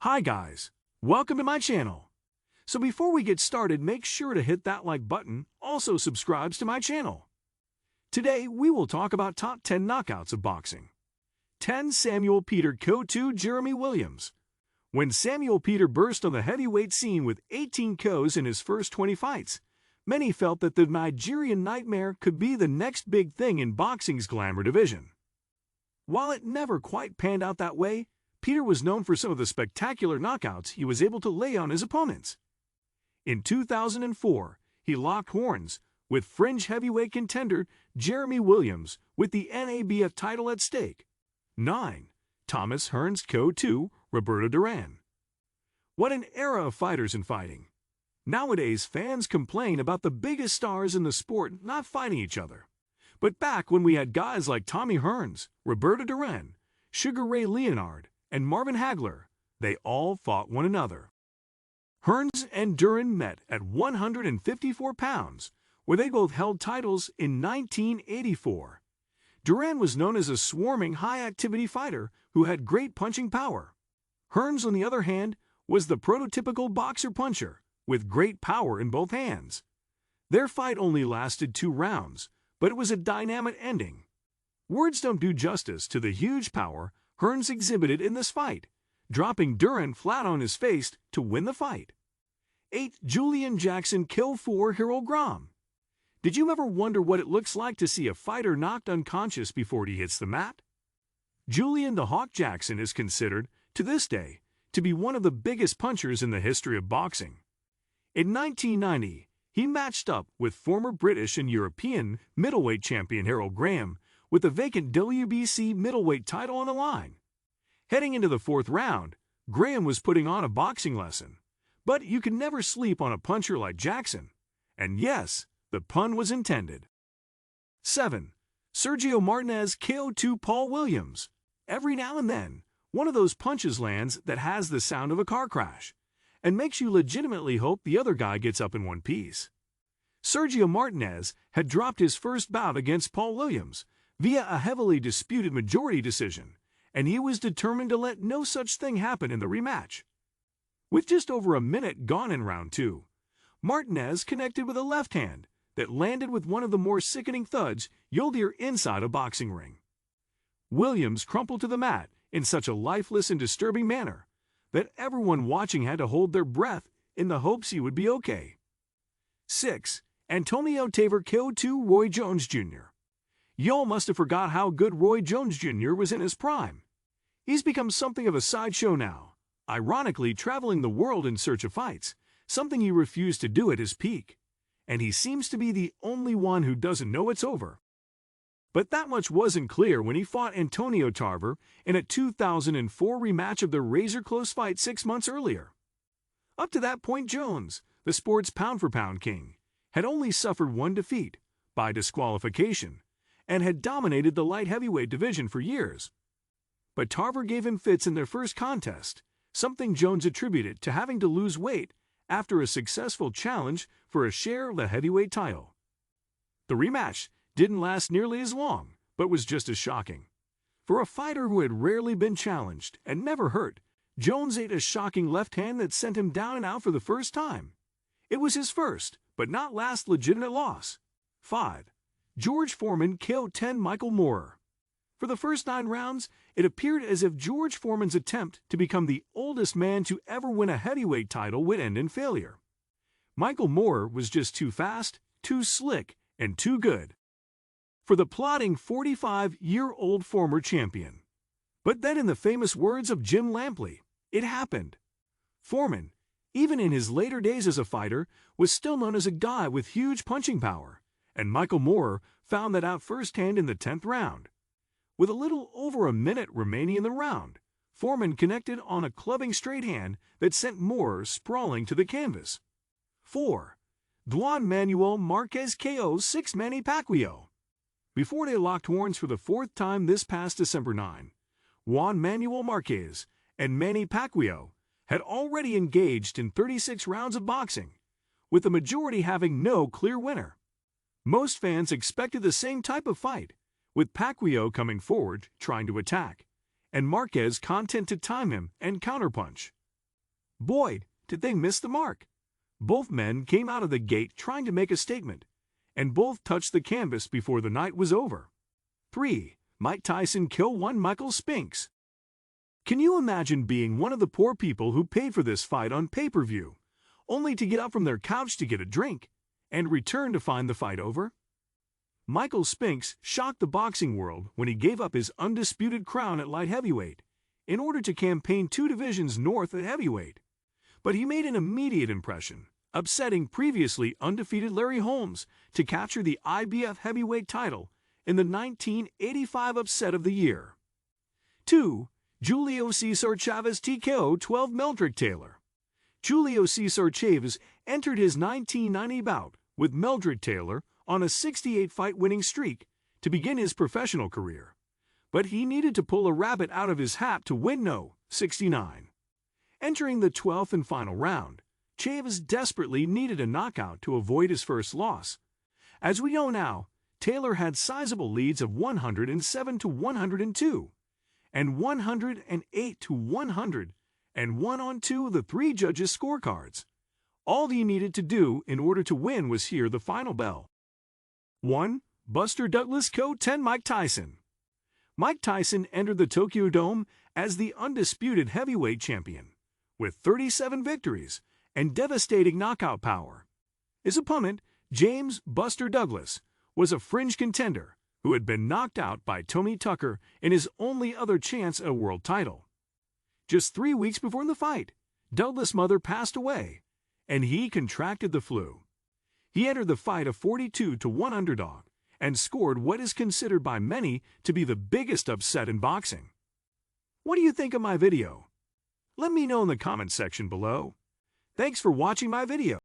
Hi guys, welcome to my channel. So before we get started, make sure to hit that like button, also subscribes to my channel. Today we will talk about top 10 knockouts of boxing. 10 Samuel Peter KO2 Jeremy Williams. When Samuel Peter burst on the heavyweight scene with 18 KOs in his first 20 fights, many felt that the Nigerian Nightmare could be the next big thing in boxing's glamour division. While it never quite panned out that way, Peter was known for some of the spectacular knockouts he was able to lay on his opponents. In 2004, he locked horns with fringe heavyweight contender Jeremy Williams with the NABF title at stake. 9. Thomas Hearns KO2 Roberto Duran. What an era of fighters in fighting. Nowadays, fans complain about the biggest stars in the sport not fighting each other. But back when we had guys like Tommy Hearns, Roberto Duran, Sugar Ray Leonard, and Marvin Hagler, they all fought one another. Hearns and Duran met at 154 pounds, where they both held titles in 1984. Duran was known as a swarming, high-activity fighter who had great punching power. Hearns, on the other hand, was the prototypical boxer-puncher, with great power in both hands. Their fight only lasted 2 rounds, but it was a dynamic ending. Words don't do justice to the huge power Hearns exhibited in this fight, dropping Duran flat on his face to win the fight. 8. Julian Jackson KO4 Hero Grom. Did you ever wonder what it looks like to see a fighter knocked unconscious before he hits the mat? Julian the Hawk Jackson is considered, to this day, to be one of the biggest punchers in the history of boxing. In 1990, he matched up with former British and European middleweight champion Harold Graham with the vacant WBC middleweight title on the line. Heading into the 4th round, Graham was putting on a boxing lesson. But you can never sleep on a puncher like Jackson. And yes, the pun was intended. 7. Sergio Martinez KO2 Paul Williams. Every now and then, one of those punches lands that has the sound of a car crash and makes you legitimately hope the other guy gets up in one piece. Sergio Martinez had dropped his first bout against Paul Williams via a heavily disputed majority decision, and he was determined to let no such thing happen in the rematch. With just over a minute gone in round 2, Martinez connected with a left hand that landed with one of the more sickening thuds you'll hear inside a boxing ring. Williams crumpled to the mat in such a lifeless and disturbing manner that everyone watching had to hold their breath in the hopes he would be okay. 6. Antonio Tarver KO2 Roy Jones Jr. Y'all must have forgot how good Roy Jones Jr. was in his prime. He's become something of a sideshow now, ironically traveling the world in search of fights, something he refused to do at his peak. And he seems to be the only one who doesn't know it's over. But that much wasn't clear when he fought Antonio Tarver in a 2004 rematch of the razor-close fight 6 months earlier. Up to that point, Jones, the sport's pound-for-pound king, had only suffered 1 defeat, by disqualification, and had dominated the light heavyweight division for years. But Tarver gave him fits in their first contest, something Jones attributed to having to lose weight after a successful challenge for a share of the heavyweight title. The rematch didn't last nearly as long, but was just as shocking. For a fighter who had rarely been challenged and never hurt, Jones ate a shocking left hand that sent him down and out for the first time. It was his first, but not last legitimate loss. 5. George Foreman KO10 Michael Moorer. For the first 9 rounds, it appeared as if George Foreman's attempt to become the oldest man to ever win a heavyweight title would end in failure. Michael Moorer was just too fast, too slick, and too good for the plodding 45-year-old former champion. But then, in the famous words of Jim Lampley, it happened. Foreman, even in his later days as a fighter, was still known as a guy with huge punching power, and Michael Moorer found that out firsthand in the 10th round. With a little over a minute remaining in the round, Foreman connected on a clubbing straight hand that sent Moorer sprawling to the canvas. 4. Juan Manuel Marquez KO 6 Manny Pacquiao. Before they locked horns for the 4th time this past December 9, Juan Manuel Marquez and Manny Pacquiao had already engaged in 36 rounds of boxing, with the majority having no clear winner. Most fans expected the same type of fight, with Pacquiao coming forward trying to attack, and Marquez content to time him and counterpunch. Boy, did they miss the mark. Both men came out of the gate trying to make a statement, and both touched the canvas before the night was over. 3. Mike Tyson kill one Michael Spinks. Can you imagine being one of the poor people who paid for this fight on pay-per-view, only to get up from their couch to get a drink, and return to find the fight over? Michael Spinks shocked the boxing world when he gave up his undisputed crown at light heavyweight in order to campaign 2 divisions north at heavyweight. But he made an immediate impression, upsetting previously undefeated Larry Holmes to capture the IBF heavyweight title in the 1985 upset of the year. 2. Julio Cesar Chavez TKO 12 Meldrick Taylor. Julio Cesar Chavez entered his 1990 bout with Meldrick Taylor on a 68-fight winning streak to begin his professional career, but he needed to pull a rabbit out of his hat to win no 69. Entering the 12th and final round, Chavez desperately needed a knockout to avoid his first loss. As we know now, Taylor had sizable leads of 107 to 102 and 108 to 100 and 1 on 2 of the 3 judges' scorecards. All he needed to do in order to win was hear the final bell. 1. Buster Douglas Co. 10 Mike Tyson. Mike Tyson entered the Tokyo Dome as the undisputed heavyweight champion, with 37 victories and devastating knockout power. His opponent, James Buster Douglas, was a fringe contender who had been knocked out by Tony Tucker in his only other chance at a world title. Just 3 weeks before the fight, Douglas' mother passed away, and he contracted the flu. He entered the fight a 42 to 1 underdog and scored what is considered by many to be the biggest upset in boxing. What do you think of my video? Let me know in the comments section below. Thanks for watching my video.